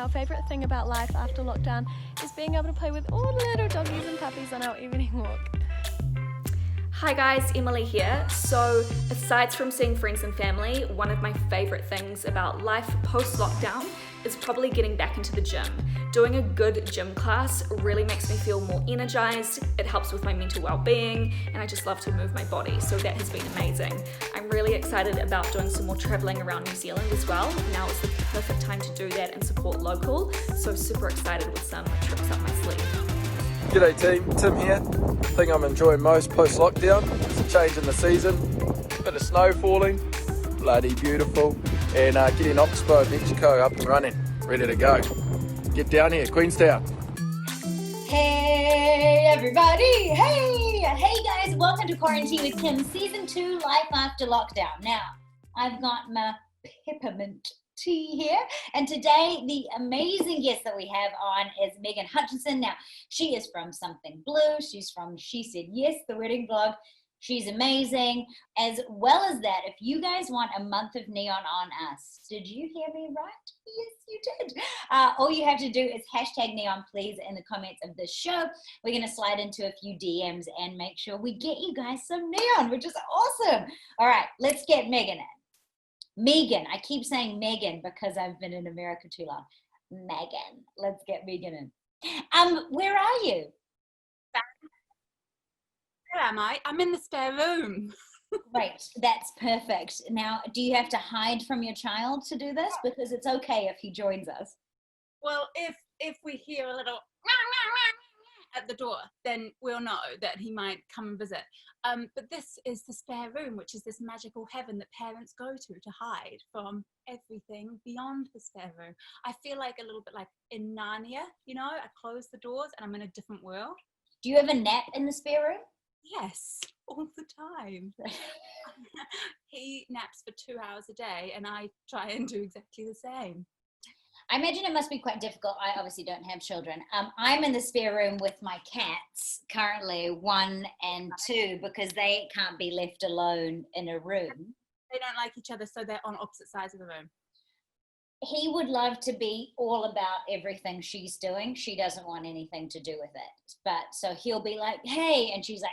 our favourite thing about life after lockdown is being able to play with all the little doggies and puppies on our evening walk. Hi guys, Emily here. So, aside from seeing friends and family, one of my favourite things about life post-lockdown is probably getting back into the gym. Doing a good gym class really makes me feel more energized, it helps with my mental well-being, and I just love to move my body, so that has been amazing. I'm really excited about doing some more travelling around New Zealand as well. Now is the perfect time to do that and support local, so super excited with some tricks up my sleeve. G'day team, Tim here. The thing I'm enjoying most post-lockdown is a change in the season, bit of snow falling, bloody beautiful, and getting Oxbow, Mexico up and running, ready to go. Get down here, Queenstown. Hey everybody, hey guys, welcome to QuaranTea with Kim, Season 2, Life After Lockdown. Now, I've got my peppermint tea here, and today the amazing guest that we have on is Megan Hutchinson. Now, she is from Something Blue, she's from She Said Yes, the wedding blog. She's amazing. As well as that, if you guys want a month of neon on us, did you hear me right? Yes, you did. All you have to do is hashtag neon please in the comments of this show. We're going to slide into a few DMs and make sure we get you guys some neon, which is awesome. All right, let's get Megan in. Megan, I keep saying Megan because I've been in America too long. Megan, let's get Megan in. Where are you? Where am I? I'm in the spare room. Great, that's perfect. Now, do you have to hide from your child to do this? Because it's okay if he joins us. Well, if we hear a little at the door, then we'll know that he might come and visit. But this is the spare room, which is this magical heaven that parents go to hide from everything beyond the spare room. I feel like a little bit like in Narnia, you know, I close the doors and I'm in a different world. Do you have a nap in the spare room? Yes, all the time. He naps for 2 hours a day and I try and do exactly the same. I imagine it must be quite difficult. I obviously don't have children. I'm in the spare room with my cats, currently 1 and 2, because they can't be left alone in a room. They don't like each other, so they're on opposite sides of the room. He would love to be all about everything she's doing. She doesn't want anything to do with it. But so he'll be like, hey, and she's like,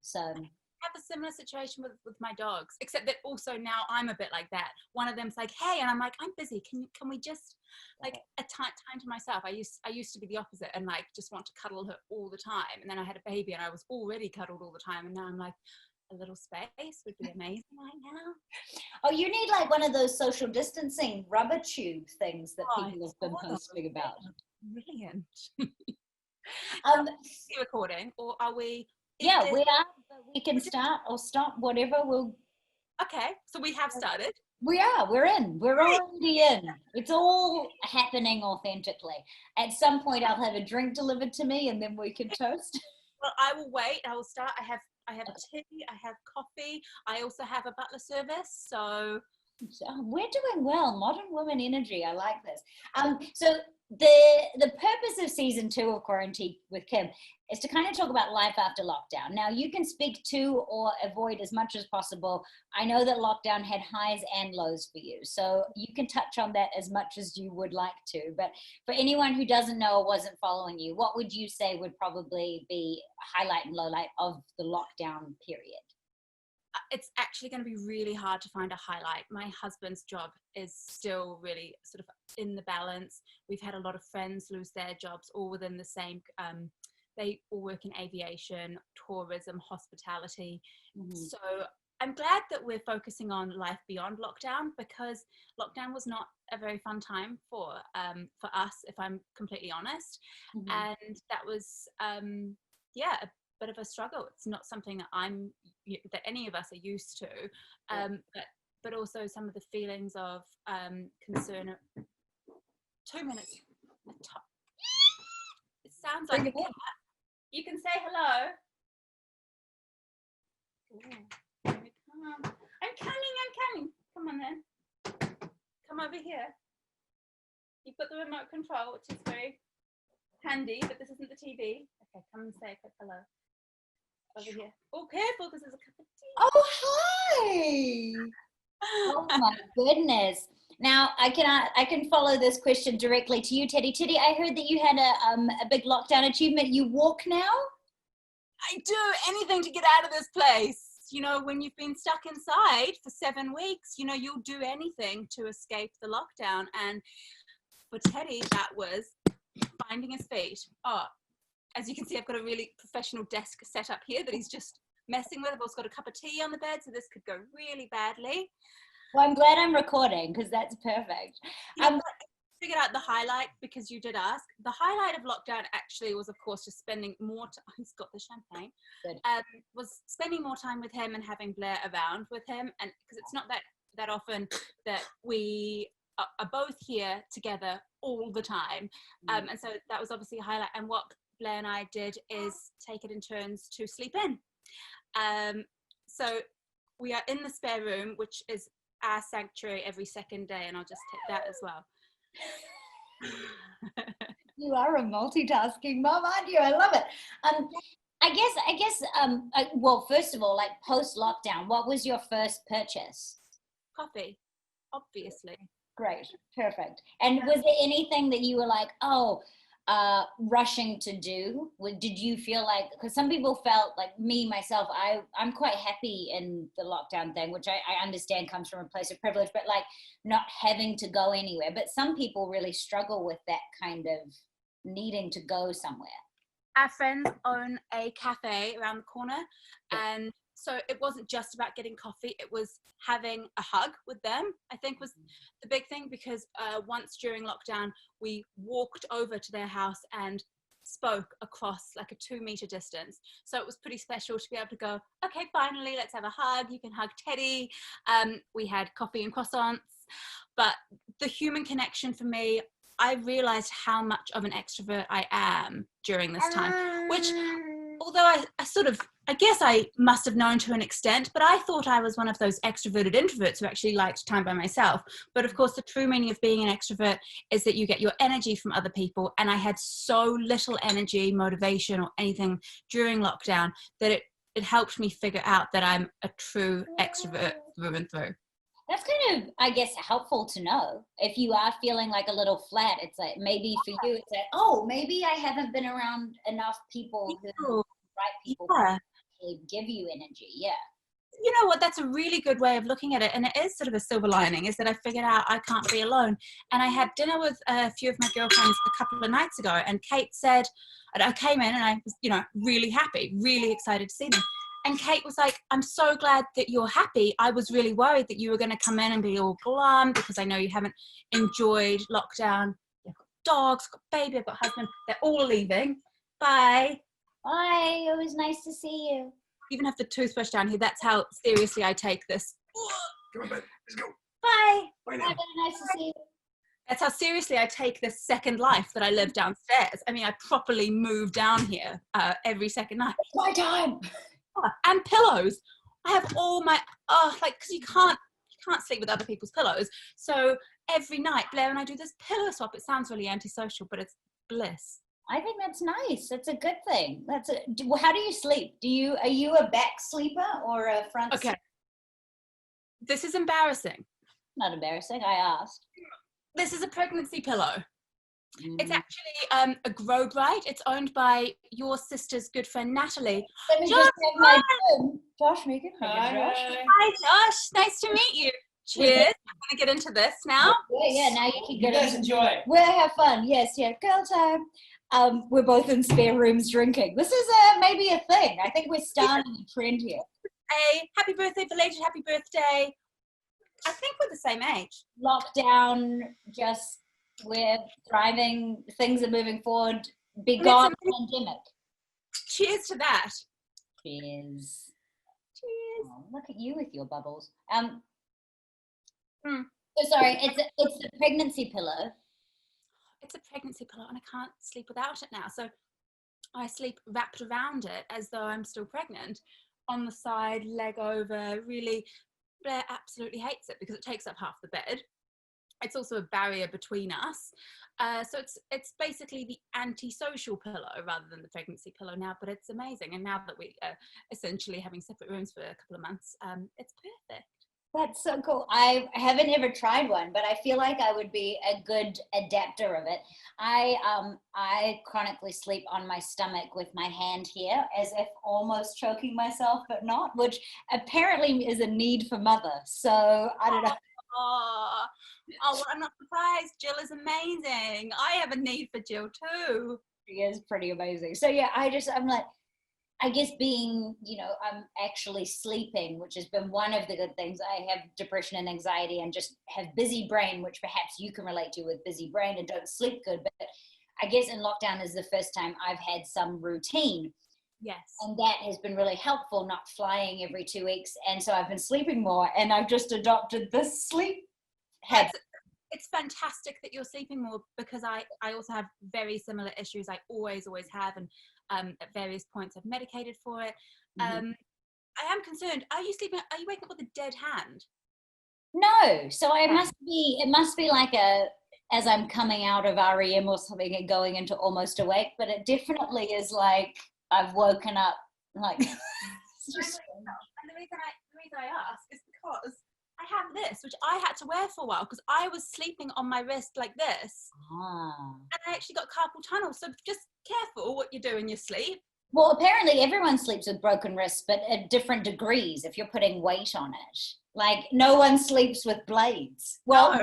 so. I have a similar situation with my dogs, except that also now I'm a bit like that. One of them's like, hey, and I'm like, I'm busy. Can we just like a time to myself? I used to be the opposite and like just want to cuddle her all the time. And then I had a baby and I was already cuddled all the time. And now I'm like, a little space would be amazing right now. Oh, you need like one of those social distancing rubber tube things that people have been posting about. Brilliant. Recording, or are we? Yeah, we are. But we can start or stop, whatever. Okay, so we have started. We are. We're in. We're already in. It's all happening authentically. At some point, I'll have a drink delivered to me, and then we can toast. Well, I will wait. I will start. I have tea. I have coffee. I also have a butler service. So we're doing well. Modern woman energy. I like this. So the purpose of Season 2 of QuaranTea with Kim is to kind of talk about life after lockdown. Now, you can speak to or avoid as much as possible. I know that lockdown had highs and lows for you, so you can touch on that as much as you would like to. But for anyone who doesn't know or wasn't following you, what would you say would probably be a highlight and lowlight of the lockdown period? It's actually going to be really hard to find a highlight. My husband's job is still really sort of in the balance. We've had a lot of friends lose their jobs all within the same, they all work in aviation, tourism, hospitality. Mm-hmm. So I'm glad that we're focusing on life beyond lockdown, because lockdown was not a very fun time for us, if I'm completely honest. Mm-hmm. And that was, a bit of a struggle. It's not something that any of us are used to, but also some of the feelings of concern. 2 minutes. It sounds like a cat. You can say hello. Ooh, I'm coming. Come on then. Come over here. You've got the remote control, which is very handy, but this isn't the TV. Okay, come and say a quick hello. Over here. Oh, careful, this is a cup of tea. Oh, hi. Oh my goodness. Now I can follow this question directly to you, Teddy. Teddy, I heard that you had a big lockdown achievement. You walk now? I do anything to get out of this place. You know, when you've been stuck inside for 7 weeks, you know, you'll do anything to escape the lockdown. And for Teddy, that was finding his feet. Oh, as you can see, I've got a really professional desk set up here that he's just messing with. I've also got a cup of tea on the bed, so this could go really badly. Well, I'm glad I'm recording because that's perfect. I figured out the highlight because you did ask. The highlight of lockdown actually was, of course, just spending more time. He's got the champagne. Good. Was spending more time with him and having Blair around with him, and because it's not that often that we are both here together all the time, and so that was obviously a highlight. And what Blair and I did is take it in turns to sleep in. So we are in the spare room, which is our sanctuary every second day, and I'll just take that as well. You are a multitasking mom, aren't you? I love it. I guess. Well, first of all, like post lockdown, what was your first purchase? Coffee, obviously. Great, perfect. And was there anything that you were like, rushing to do? Did you feel like, because some people felt like me, myself, I'm quite happy in the lockdown thing, which I understand comes from a place of privilege, but like not having to go anywhere. But some people really struggle with that kind of needing to go somewhere. Our friends own a cafe around the corner, and so it wasn't just about getting coffee, it was having a hug with them, I think was the big thing, because once during lockdown, we walked over to their house and spoke across like a 2-meter distance. So it was pretty special to be able to go, okay, finally, let's have a hug. You can hug Teddy. We had coffee and croissants. But the human connection for me, I realized how much of an extrovert I am during this time, which although I guess I must have known to an extent, but I thought I was one of those extroverted introverts who actually liked time by myself. But of course, the true meaning of being an extrovert is that you get your energy from other people. And I had so little energy, motivation, or anything during lockdown that it helped me figure out that I'm a true extrovert through and through. That's kind of, I guess, helpful to know. If you are feeling like a little flat, it's like maybe for you, it's like, oh, maybe I haven't been around enough people who right people actually give you energy. Yeah. You know what? That's a really good way of looking at it. And it is sort of a silver lining, is that I figured out I can't be alone. And I had dinner with a few of my girlfriends a couple of nights ago, and Kate said, and I came in and I was, really happy, really excited to see them. And Kate was like, I'm so glad that you're happy. I was really worried that you were going to come in and be all glum because I know you haven't enjoyed lockdown. You've got dogs, got baby, I've got husband. They're all leaving. Bye. Bye. It was nice to see you. Even have the toothbrush down here. That's how seriously I take this. Come on, babe. Let's go. Bye. Bye Bye. now. Nice to see you. That's how seriously I take this second life that I live downstairs. I mean, I properly move down here every second night. It's my time. And pillows. I have all my because you can't sleep with other people's pillows. So every night Blair and I do this pillow swap. It sounds really antisocial, but it's bliss. I think that's nice. That's a good thing. How do you sleep? Are you a back sleeper or a front? Okay. This is embarrassing. Not embarrassing. I asked. This is a pregnancy pillow. It's actually a Grow Bright. It's owned by your sister's good friend Natalie. Let me just have my phone. Josh, make it. Hi, Josh. Nice to meet you. Cheers. I'm going to get into this now. Yeah. Now you can get guys enjoy. We'll have fun. Yes. Yeah. Girl time. We're both in spare rooms drinking. This is maybe a thing. I think we're starting a trend here. A happy birthday, belated happy birthday. I think we're the same age. Lockdown, we're thriving. Things are moving forward. Be gone pandemic. Cheers to that. Cheers. Cheers. Oh, look at you with your bubbles. Hmm. So sorry. It's a pregnancy pillow. It's a pregnancy pillow, and I can't sleep without it now. So I sleep wrapped around it as though I'm still pregnant, on the side, leg over. Really, Blair absolutely hates it because it takes up half the bed. It's also a barrier between us. So it's basically the antisocial pillow rather than the pregnancy pillow now, but it's amazing. And now that we are essentially having separate rooms for a couple of months, it's perfect. That's so cool. I haven't ever tried one, but I feel like I would be a good adapter of it. I chronically sleep on my stomach with my hand here, as if almost choking myself, but not, which apparently is a need for mother. So I don't know. Oh, oh, well, I'm not surprised. Jill is amazing. I have a need for Jill too. She is pretty amazing. So yeah, I'm like, I guess being, I'm actually sleeping, which has been one of the good things. I have depression and anxiety and just have busy brain, which perhaps you can relate to with busy brain and don't sleep good. But I guess in lockdown is the first time I've had some routine. Yes. And that has been really helpful, not flying every 2 weeks. And so I've been sleeping more, and I've just adopted this sleep habit. It's fantastic that you're sleeping more, because I also have very similar issues. I always have, and at various points I've medicated for it. Mm-hmm. I am concerned. Are you waking up with a dead hand? No. So it must be like as I'm coming out of REM or something and going into almost awake, but it definitely is like I've woken up like. And the reason I ask is because I have this, which I had to wear for a while because I was sleeping on my wrist like this. And I actually got carpal tunnel. So just careful what you do in your sleep. Well, apparently everyone sleeps with broken wrists, but at different degrees if you're putting weight on it. Like no one sleeps with blades. Well,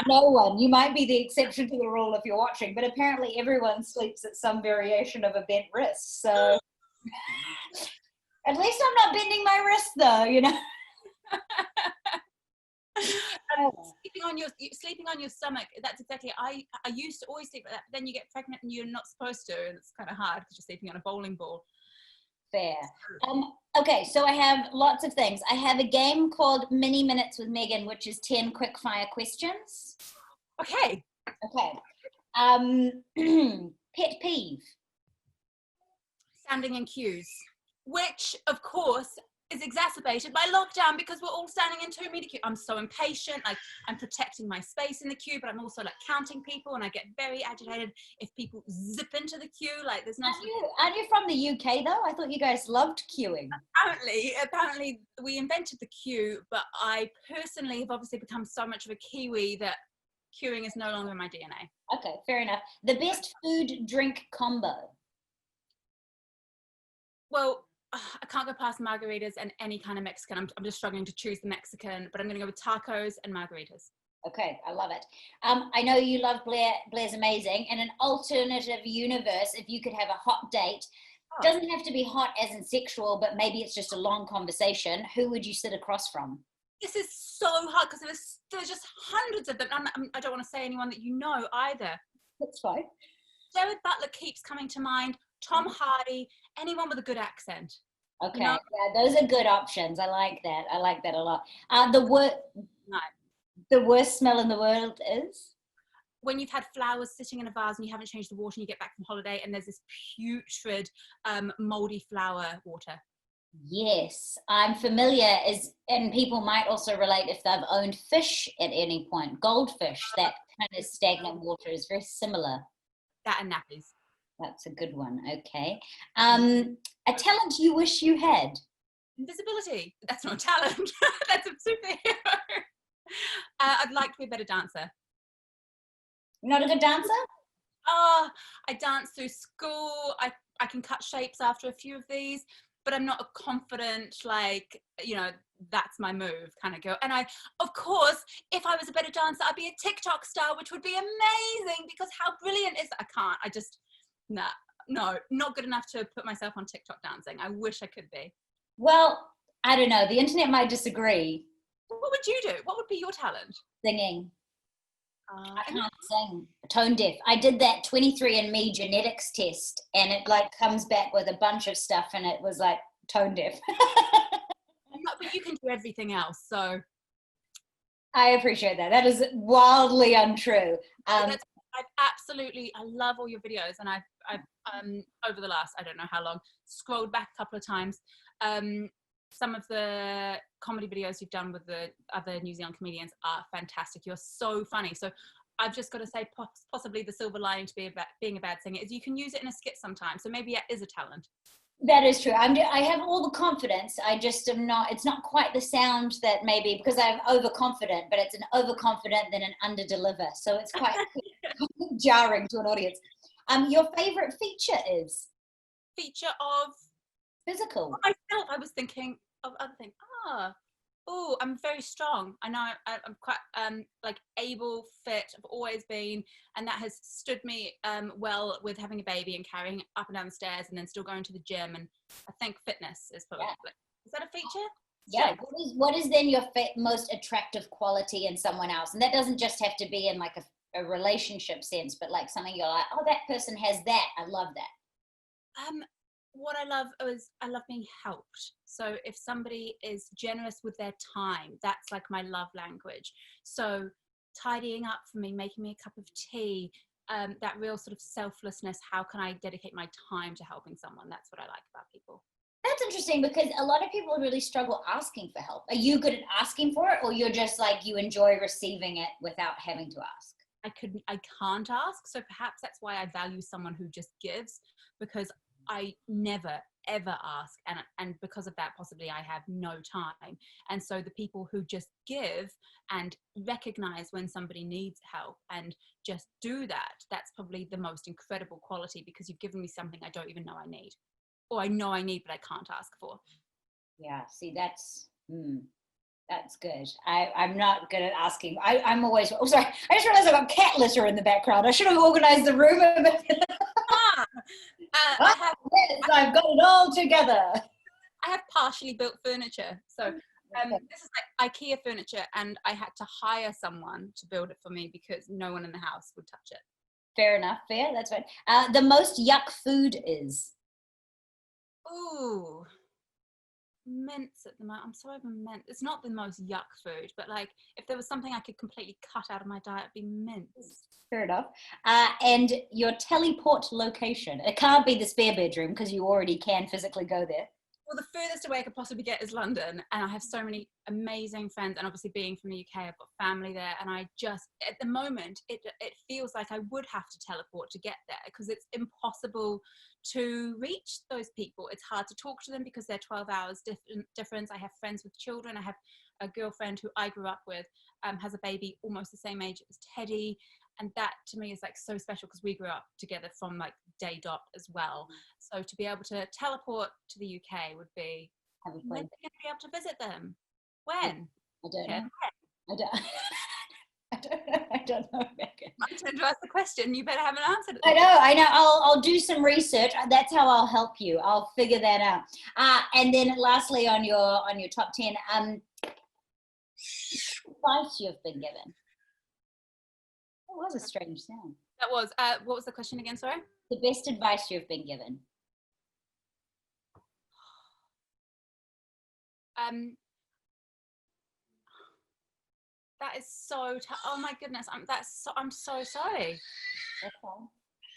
no one. You might be the exception to the rule if you're watching, but apparently everyone sleeps at some variation of a bent wrist. So at least I'm not bending my wrist though, Sleeping on your stomach, that's exactly, I used to always sleep like that, but then you get pregnant and you're not supposed to, and it's kind of hard because you're sleeping on a bowling ball. Fair. Okay, so I have lots of things. I have a game called Mini Minutes with Megan, which is 10 quick fire questions. Okay. Pet peeve. Standing in queues, which of course is exacerbated by lockdown because we're all standing in 2 meter queue. I'm so impatient. Like I'm protecting my space in the queue, but I'm also like counting people, and I get very agitated if people zip into the queue. Like there's nothing. Aren't you from the UK though? I thought you guys loved queuing. Apparently we invented the queue, but I personally have obviously become so much of a Kiwi that queuing is no longer in my DNA. Okay, fair enough. The best food drink combo. Well, I can't go past margaritas and any kind of Mexican. I'm just struggling to choose the Mexican, but I'm going to go with tacos and margaritas. Okay, I love it. I know you love Blair. Blair's amazing. In an alternative universe, if you could have a hot date, doesn't have to be hot as in sexual, but maybe it's just a long conversation, who would you sit across from? This is so hard because there's just hundreds of them. I don't want to say anyone that you know either. That's fine. Jared Butler keeps coming to mind. Tom Hardy, anyone with a good accent. Okay, yeah, those are good options. I like that. I like that a lot. The worst smell in the world is? When you've had flowers sitting in a vase and you haven't changed the water and you get back from holiday and there's this putrid, moldy flower water. Yes, I'm familiar, and people might also relate if they've owned fish at any point. Goldfish, that kind of stagnant water is very similar. That and nappies. That's a good one. Okay. A talent you wish you had? Invisibility. That's not a talent. That's a superhero. I'd like to be a better dancer. Not a good dancer? I dance through school. I can cut shapes after a few of these, but I'm not a confident, like, that's my move kind of girl. And of course, if I was a better dancer, I'd be a TikTok star, which would be amazing because how brilliant is that? I can't. No, not good enough to put myself on TikTok dancing. I wish I could be. Well, I don't know. The internet might disagree. What would you do? What would be your talent? Singing. I can't sing. Tone deaf. I did that 23andMe genetics test, and it comes back with a bunch of stuff, and it was like tone deaf. But you can do everything else, so. I appreciate that. That is wildly untrue. I love all your videos, and I've over the last, I don't know how long, scrolled back a couple of times. Some of the comedy videos you've done with the other New Zealand comedians are fantastic. You're so funny. So I've just got to say, possibly the silver lining to being a bad singer is you can use it in a skit sometimes. So maybe it is a talent. That is true. I have all the confidence. I just am not, it's not quite the sound that maybe, because I'm overconfident, but it's an overconfident than an underdeliver. So it's quite jarring to an audience. Your favorite feature is? Feature of Physical. I was thinking of other things. Oh, I'm very strong. I know I'm quite like able, fit. I've always been, and that has stood me well with having a baby and carrying it up and down the stairs, and then still going to the gym. And I think fitness is probably is that a feature? Yeah. What is then your most attractive quality in someone else? And that doesn't just have to be in like a relationship sense, but like something you're like, oh, that person has that. I love that. What I love is I love being helped. So if somebody is generous with their time, that's like my love language. So tidying up for me, making me a cup of tea, that real sort of selflessness. How can I dedicate my time to helping someone? That's what I like about people. That's interesting because a lot of people really struggle asking for help. Are you good at asking for it, or you're just like you enjoy receiving it without having to ask? I can't ask. So perhaps that's why I value someone who just gives, because I never ever ask, and because of that possibly I have no time. And so the people who just give and recognize when somebody needs help and just do that, that's probably the most incredible quality, because you've given me something I don't even know I need, or I know I need but I can't ask for. Yeah, see, that's good. I'm not good at asking. I'm always, oh sorry, I just realized I've got cat litter in the background. I should have organized the room a bit. I've got it all together. I have partially built furniture. So this is like IKEA furniture, and I had to hire someone to build it for me because no one in the house would touch it. Fair enough, fair, that's fine. The most yuck food is? Ooh, mince at the moment. I'm sorry, mince. It's not the most yuck food, but like if there was something I could completely cut out of my diet, it'd be mince. Fair enough. And your teleport location. It can't be the spare bedroom because you already can physically go there. Well, the furthest away I could possibly get is London, and I have so many amazing friends, and obviously being from the UK, I've got family there, and I just, at the moment, it feels like I would have to teleport to get there, because it's impossible to reach those people. It's hard to talk to them because they're 12 hours difference. I have friends with children. I have a girlfriend who I grew up with, has a baby almost the same age as Teddy. And that to me is like so special, because we grew up together from like day dot as well. So to be able to teleport to the UK would be, when are we going to be able to visit them? When? I don't know. I don't know, Megan. My turn to ask the question. You better have an answer to I know. I'll do some research. That's how I'll help you. I'll figure that out. And then lastly, on your top 10, advice you've been given. That was a strange sound. That was, what was the question again, sorry? The best advice you've been given. That is so, oh my goodness, I'm so sorry. Okay.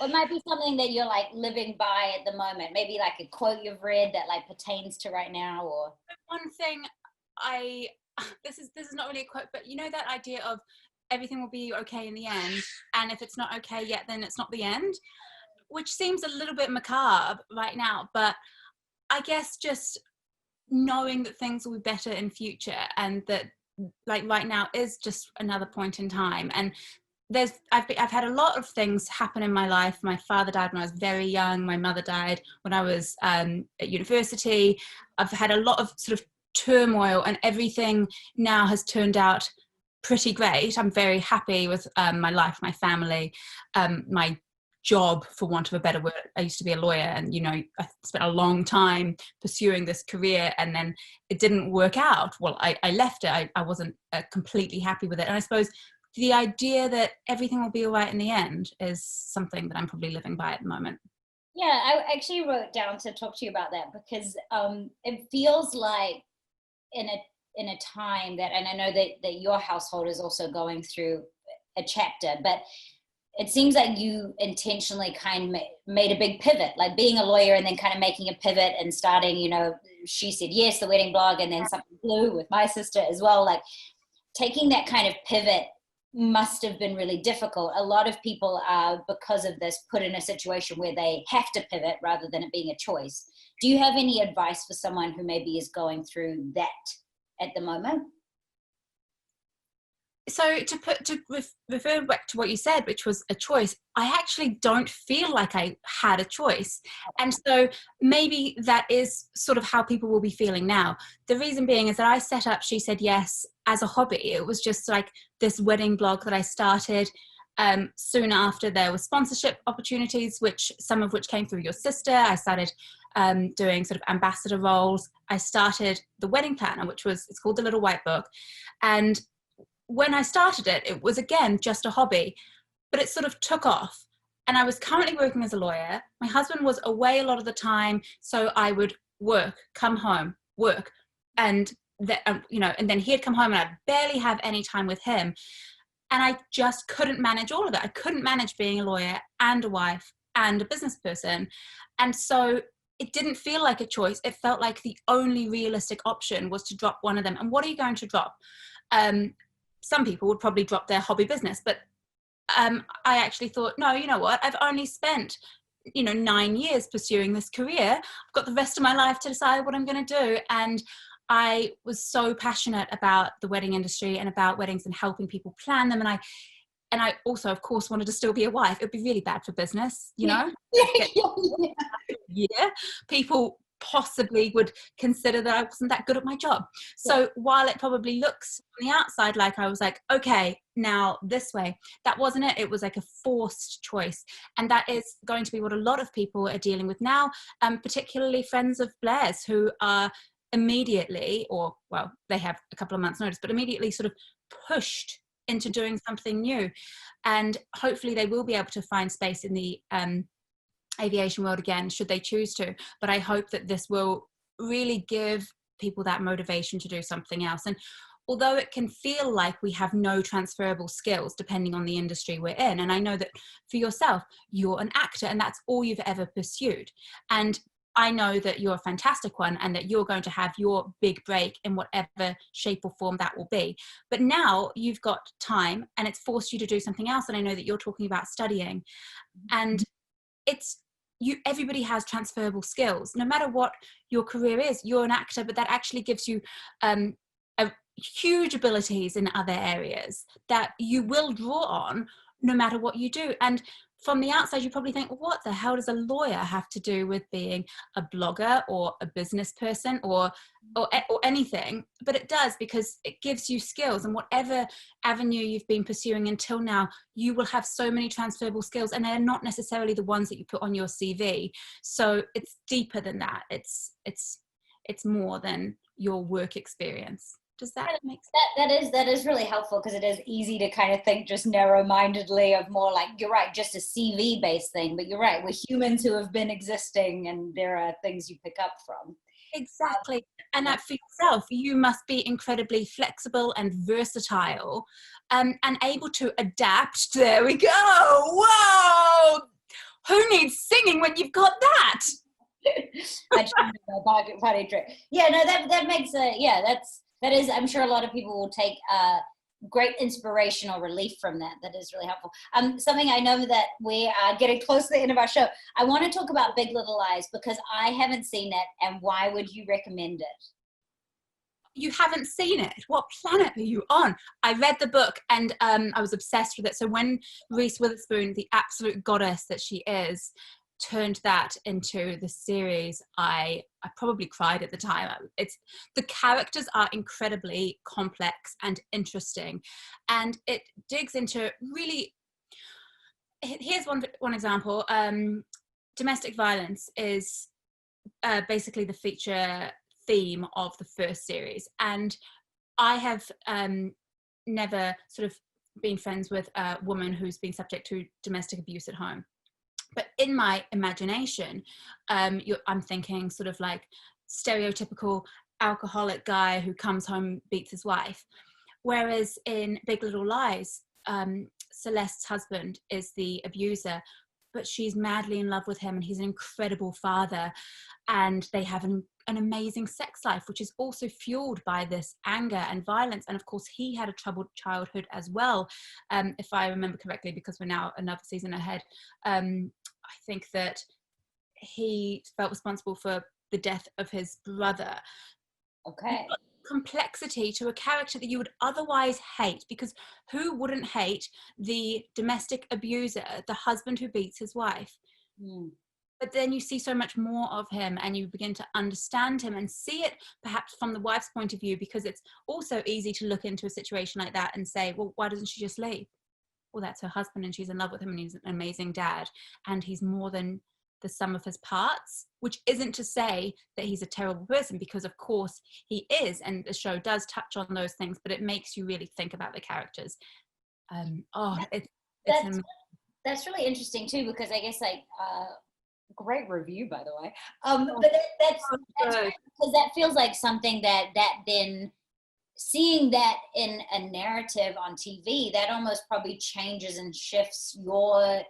Or it might be something that you're like living by at the moment. Maybe like a quote you've read that like pertains to right now, or. One thing this is not really a quote, but you know that idea of everything will be okay in the end, and if it's not okay yet, then it's not the end, which seems a little bit macabre right now, but I guess just knowing that things will be better in future, and that like right now is just another point in time. And I've had a lot of things happen in my life. My father died when I was very young. My mother died when I was at university. I've had a lot of sort of turmoil, and everything now has turned out pretty great. I'm very happy with my life, my family, my job, for want of a better word. I used to be a lawyer, and you know, I spent a long time pursuing this career, and then it didn't work out. Well, I left it. I wasn't completely happy with it. And I suppose the idea that everything will be all right in the end is something that I'm probably living by at the moment. Yeah, I actually wrote down to talk to you about that, because it feels like in a time that, and I know that your household is also going through a chapter, but it seems like you intentionally kind of made a big pivot, like being a lawyer and then kind of making a pivot and starting, you know, She Said Yes, the wedding blog, and then Something Blue with my sister as well, like taking that kind of pivot must have been really difficult. A lot of people are, because of this, put in a situation where they have to pivot rather than it being a choice. Do you have any advice for someone who maybe is going through that at the moment? So refer back to what you said, which was a choice, I actually don't feel like I had a choice. And so maybe that is sort of how people will be feeling now. The reason being is that I set up She Said Yes as a hobby. It was just like this wedding blog that I started. Soon after, there were sponsorship opportunities, some of which came through your sister. I started doing sort of ambassador roles. I started the wedding planner, it's called The Little White Book. And when I started it, it was, again, just a hobby, but it sort of took off. And I was currently working as a lawyer. My husband was away a lot of the time, so I would work, come home, work, and then he'd come home and I'd barely have any time with him. And I just couldn't manage all of it. I couldn't manage being a lawyer and a wife and a business person. And so it didn't feel like a choice. It felt like the only realistic option was to drop one of them. And what are you going to drop? Some people would probably drop their hobby business, but I actually thought, no, you know what? I've only spent 9 years pursuing this career. I've got the rest of my life to decide what I'm going to do. And I was so passionate about the wedding industry and about weddings and helping people plan them. And I also, of course, wanted to still be a wife. It would be really bad for business, Yeah. People possibly would consider that I wasn't that good at my job. So while it probably looks on the outside like I was like, okay, now this way, that wasn't it. It was like a forced choice. And that is going to be what a lot of people are dealing with now, particularly friends of Blair's who are immediately, they have a couple of months notice, but immediately sort of pushed into doing something new. And hopefully they will be able to find space in the aviation world again, should they choose to. But I hope that this will really give people that motivation to do something else. And although it can feel like we have no transferable skills depending on the industry we're in, and I know that for yourself, you're an actor and that's all you've ever pursued. And I know that you're a fantastic one and that you're going to have your big break in whatever shape or form that will be. But now you've got time and it's forced you to do something else. And I know that you're talking about studying, and everybody has transferable skills. No matter what your career is, you're an actor, but that actually gives you huge abilities in other areas that you will draw on no matter what you do. And from the outside, you probably think, what the hell does a lawyer have to do with being a blogger or a business person or anything? But it does, because it gives you skills, and whatever avenue you've been pursuing until now, you will have so many transferable skills, and they're not necessarily the ones that you put on your CV. So it's deeper than that. It's more than your work experience. Does that make sense? That is really helpful, because it is easy to kind of think just narrow-mindedly of more like, you're right, just a CV-based thing. But you're right, we're humans who have been existing, and there are things you pick up from. Exactly. And that for yourself, you must be incredibly flexible and versatile, and able to adapt. There we go. Whoa! Who needs singing when you've got that? Party trick. Yeah, no, that makes that is, I'm sure a lot of people will take great inspirational relief from that. That is really helpful. Something I know that we are getting close to the end of our show. I want to talk about Big Little Lies, because I haven't seen it, and why would you recommend it? You haven't seen it? What planet are you on? I read the book and I was obsessed with it. So when Reese Witherspoon, the absolute goddess that she is, turned that into the series, I probably cried at the time. The characters are incredibly complex and interesting, and it digs into really. Here's one example. Domestic violence is basically the feature theme of the first series, and I have never sort of been friends with a woman who's been subject to domestic abuse at home. But in my imagination, I'm thinking sort of like stereotypical alcoholic guy who comes home, beats his wife. Whereas in Big Little Lies, Celeste's husband is the abuser, but she's madly in love with him, and he's an incredible father, and they have an amazing sex life, which is also fueled by this anger and violence. And of course, he had a troubled childhood as well, if I remember correctly, because we're now another season ahead. I think that he felt responsible for the death of his brother. Okay. Complexity to a character that you would otherwise hate, because who wouldn't hate the domestic abuser, the husband who beats his wife? But then you see so much more of him, and you begin to understand him and see it perhaps from the wife's point of view, because it's also easy to look into a situation like that and say, well, why doesn't she just leave? Well, that's her husband, and she's in love with him, and he's an amazing dad, and he's more than the sum of his parts, which isn't to say that he's a terrible person, because of course he is, and the show does touch on those things, but it makes you really think about the characters. That's really interesting too, because I guess great review, by the way. But that's great, because that feels like something that then seeing that in a narrative on TV, that almost probably changes and shifts your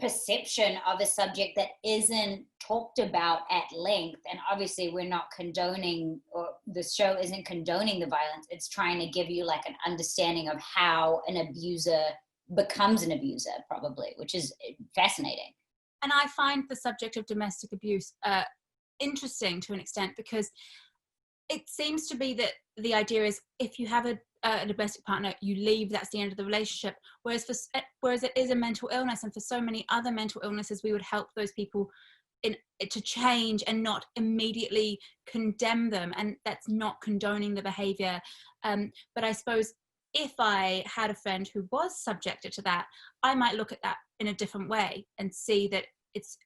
perception of a subject that isn't talked about at length. And obviously we're not condoning, or the show isn't condoning the violence. It's trying to give you like an understanding of how an abuser becomes an abuser, probably, which is fascinating. And I find the subject of domestic abuse interesting to an extent, because it seems to be that the idea is if you have a domestic partner, you leave, that's the end of the relationship. Whereas it is a mental illness, and for so many other mental illnesses, we would help those people to change and not immediately condemn them. And that's not condoning the behavior. But I suppose if I had a friend who was subjected to that, I might look at that in a different way and see that it's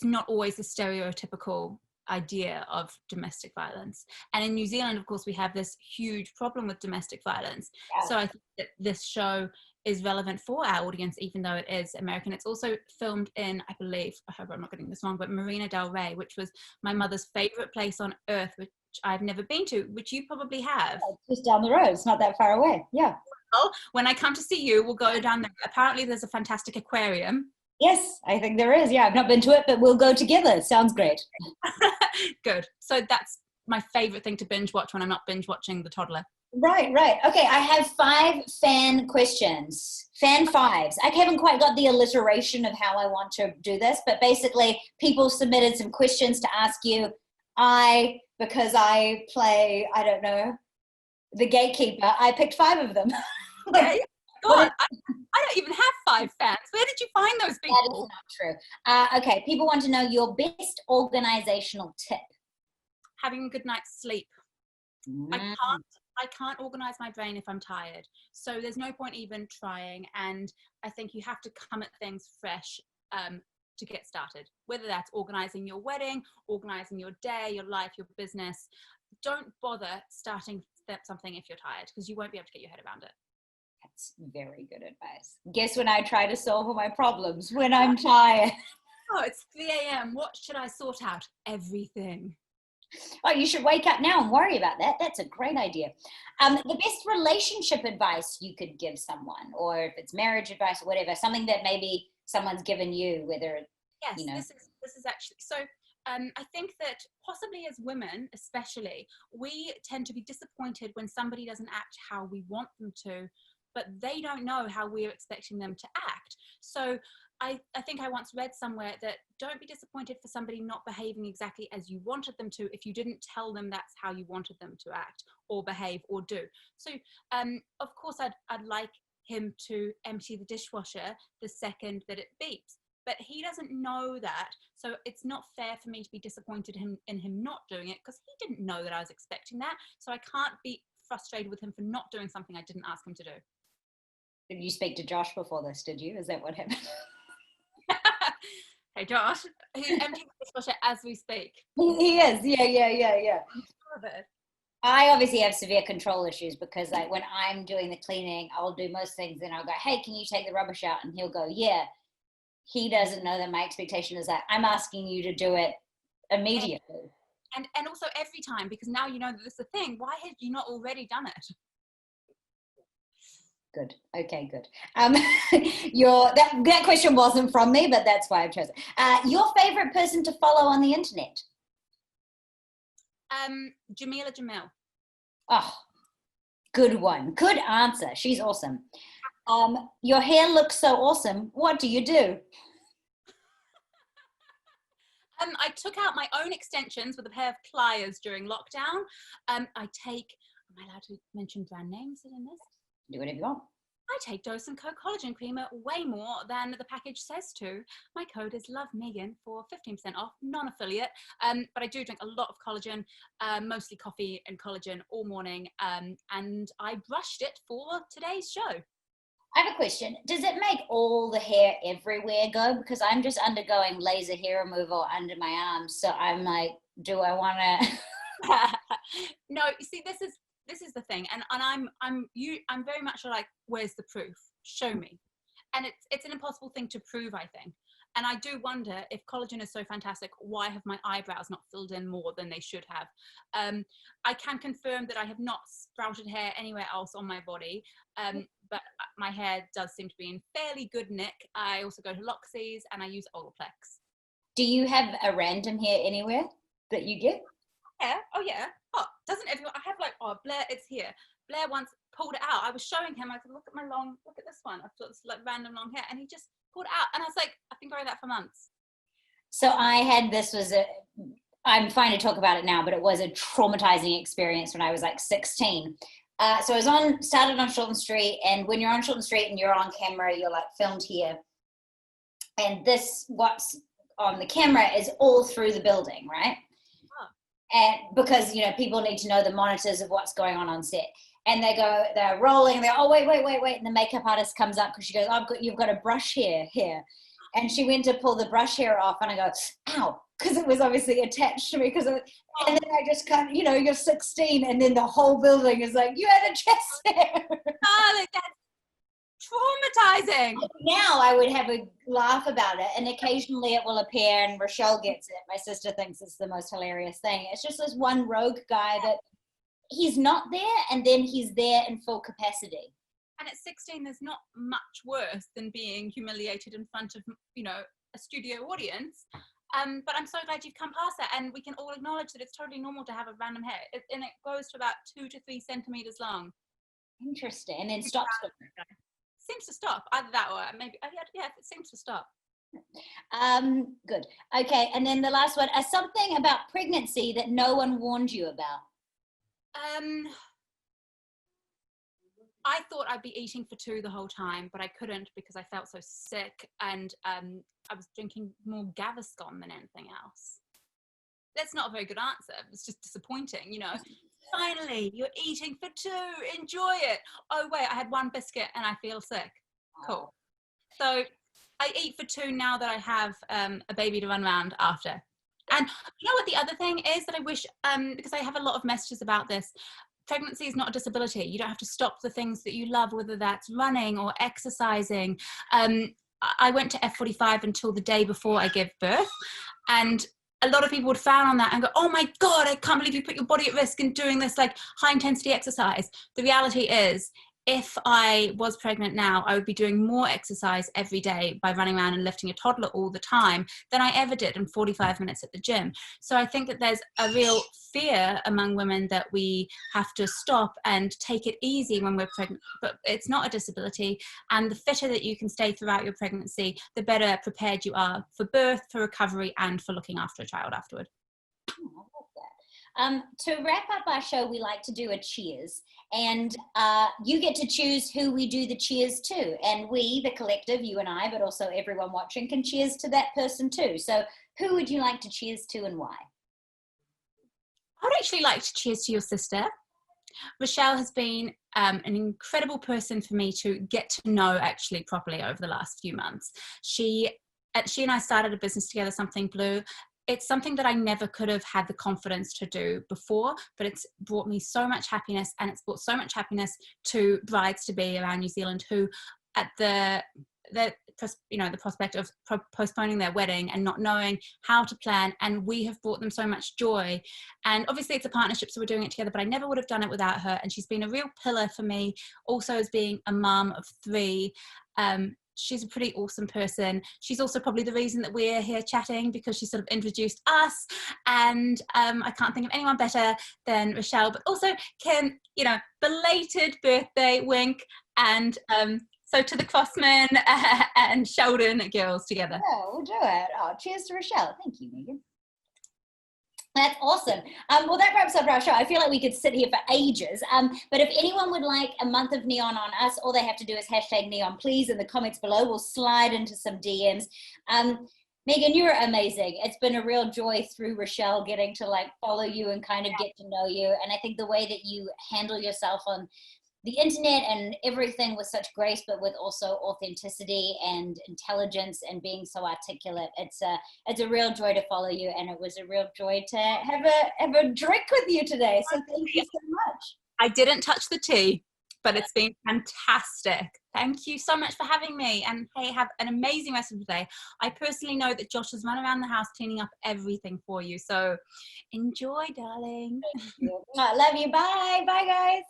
not always the stereotypical idea of domestic violence. And in New Zealand, of course, we have this huge problem with domestic violence. Yeah. So I think that this show is relevant for our audience, even though it is American. It's also filmed in, I believe, I hope I'm not getting this wrong, but Marina del Rey, which was my mother's favorite place on earth, which I've never been to, which you probably have. Just down the road. It's not that far away. Yeah. Well, when I come to see you, we'll go down there. Apparently there's a fantastic aquarium. Yes, I think there is. Yeah, I've not been to it, but we'll go together. Sounds great. Good. So that's my favorite thing to binge watch when I'm not binge watching The Toddler. Right. Okay, I have 5 fan questions. Fan 5s. I haven't quite got the alliteration of how I want to do this, but basically people submitted some questions to ask you. Because I play, I don't know, the gatekeeper, I picked 5 of them. Okay. God, I don't even have 5 fans. Where did you find those people? That is not true. Okay, people want to know your best organizational tip. Having a good night's sleep. I can't organize my brain if I'm tired. So there's no point even trying. And I think you have to come at things fresh to get started. Whether that's organizing your wedding, organizing your day, your life, your business. Don't bother starting something if you're tired, because you won't be able to get your head around it. That's very good advice. Guess when I try to solve all my problems? When I'm tired. Oh, it's 3 a.m. What should I sort out? Everything. Oh, you should wake up now and worry about that. That's a great idea. The best relationship advice you could give someone, or if it's marriage advice or whatever, something that maybe someone's given you, whether, yes, you know. This is actually, so I think that possibly as women, especially, we tend to be disappointed when somebody doesn't act how we want them to, but they don't know how we're expecting them to act. So I think I once read somewhere that don't be disappointed for somebody not behaving exactly as you wanted them to if you didn't tell them that's how you wanted them to act or behave or do. So of course I'd like him to empty the dishwasher the second that it beeps, but he doesn't know that. So it's not fair for me to be disappointed in him not doing it, because he didn't know that I was expecting that. So I can't be frustrated with him for not doing something I didn't ask him to do. Did you speak to Josh before this, did you? Is that what happened? Hey Josh, he's emptying the dishwasher as we speak. He is, yeah. I obviously have severe control issues, because like when I'm doing the cleaning, I'll do most things and I'll go, hey, can you take the rubbish out? And he'll go, yeah. He doesn't know that my expectation is that I'm asking you to do it immediately. And also every time, because now you know that this is a thing. Why had you not already done it? Good. Okay, good. That question wasn't from me, but that's why I've chosen. Your favorite person to follow on the internet? Jamila Jamil. Oh, good one. Good answer. She's awesome. Your hair looks so awesome. What do you do? I took out my own extensions with a pair of pliers during lockdown. Am I allowed to mention brand names in this? Do whatever you want. I take Dose & Co collagen creamer way more than the package says to. My code is LOVEMegan for 15% off, non-affiliate. But I do drink a lot of collagen, mostly coffee and collagen all morning. And I brushed it for today's show. I have a question. Does it make all the hair everywhere go? Because I'm just undergoing laser hair removal under my arms. So I'm like, do I want to? No, you see, this is the thing, and I'm very much like, where's the proof? Show me. And it's an impossible thing to prove, I think. And I do wonder, if collagen is so fantastic, why have my eyebrows not filled in more than they should have? I can confirm that I have not sprouted hair anywhere else on my body, but my hair does seem to be in fairly good nick. I also go to Loxy's and I use Olaplex. Do you have a random hair anywhere that you get? Yeah. Oh yeah. Oh, doesn't everyone? I have like, oh, Blair, it's here. Blair once pulled it out. I was showing him. I said, look at this one. I've got this like random long hair, and he just pulled it out. And I was like, I've been growing that for months. So I'm fine to talk about it now, but it was a traumatizing experience when I was like 16. So I started on Shorten Street, and when you're on Shorten Street and you're on camera, you're like filmed here. And what's on the camera is all through the building, right? And because, people need to know the monitors of what's going on set. And they're rolling, and they're, oh, wait. And the makeup artist comes up because she goes, you've got a brush hair here. And she went to pull the brush hair off, and I go, ow, because it was obviously attached to me. And then I just kind of, you're 16, and then the whole building is like, you had a chest hair. Oh, that's traumatizing. Now I would have a laugh about it, and occasionally it will appear, and Rochelle gets it. My sister thinks it's the most hilarious thing. It's just this one rogue guy that he's not there, and then he's there in full capacity. And at 16, there's not much worse than being humiliated in front of, a studio audience. But I'm so glad you've come past that, and we can all acknowledge that it's totally normal to have a random hair, and it goes to about 2 to 3 centimeters long. Interesting. And then stops. Seems to stop, either that or maybe, yeah, it seems to stop. Good. Okay, and then the last one, something about pregnancy that no one warned you about. I thought I'd be eating for 2 the whole time, but I couldn't because I felt so sick, and I was drinking more Gaviscon than anything else. That's not a very good answer. It's just disappointing, Finally, you're eating for 2. Enjoy it. Oh, wait, I had 1 biscuit and I feel sick. Cool. So I eat for 2 now that I have a baby to run around after. And you know what the other thing is that I wish, because I have a lot of messages about this, pregnancy is not a disability. You don't have to stop the things that you love, whether that's running or exercising. I went to F45 until the day before I gave birth, and a lot of people would frown on that and go, oh my God, I can't believe you put your body at risk in doing this like high intensity exercise. The reality is, if I was pregnant now, I would be doing more exercise every day by running around and lifting a toddler all the time than I ever did in 45 minutes at the gym. So I think that there's a real fear among women that we have to stop and take it easy when we're pregnant, but it's not a disability. And the fitter that you can stay throughout your pregnancy, the better prepared you are for birth, for recovery, and for looking after a child afterward. To wrap up our show, we like to do a cheers, and you get to choose who we do the cheers to, and we, the collective, you and I, but also everyone watching, can cheers to that person too. So who would you like to cheers to, and why? I would actually like to cheers to your sister. Rochelle has been an incredible person for me to get to know actually properly over the last few months. She and I started a business together, Something Blue. It's something that I never could have had the confidence to do before, but it's brought me so much happiness, and it's brought so much happiness to brides-to-be around New Zealand who at the the prospect of postponing their wedding and not knowing how to plan, and we have brought them so much joy. And obviously it's a partnership, so we're doing it together, but I never would have done it without her, and she's been a real pillar for me also as being a mum of 3. She's a pretty awesome person. She's also probably the reason that we're here chatting, because she sort of introduced us, and I can't think of anyone better than Rochelle. But also, Kim, belated birthday, wink, and so to the Crossman and Sheldon girls together. Yeah, we'll do it. Oh, cheers to Rochelle. Thank you, Megan. That's awesome. Well, that wraps up our show. I feel like we could sit here for ages. But if anyone would like a month of neon on us, all they have to do is #neon please in the comments below. We'll slide into some DMs. Megan, you're amazing. It's been a real joy through Rochelle getting to follow you and kind of get to know you. And I think the way that you handle yourself on the internet and everything with such grace, but with also authenticity and intelligence and being so articulate. It's a real joy to follow you, and it was a real joy to have a drink with you today. So thank you so much. I didn't touch the tea, but it's been fantastic. Thank you so much for having me, and hey, have an amazing rest of the day. I personally know that Josh has run around the house cleaning up everything for you, so enjoy, darling. Thank you. I love you. Bye guys.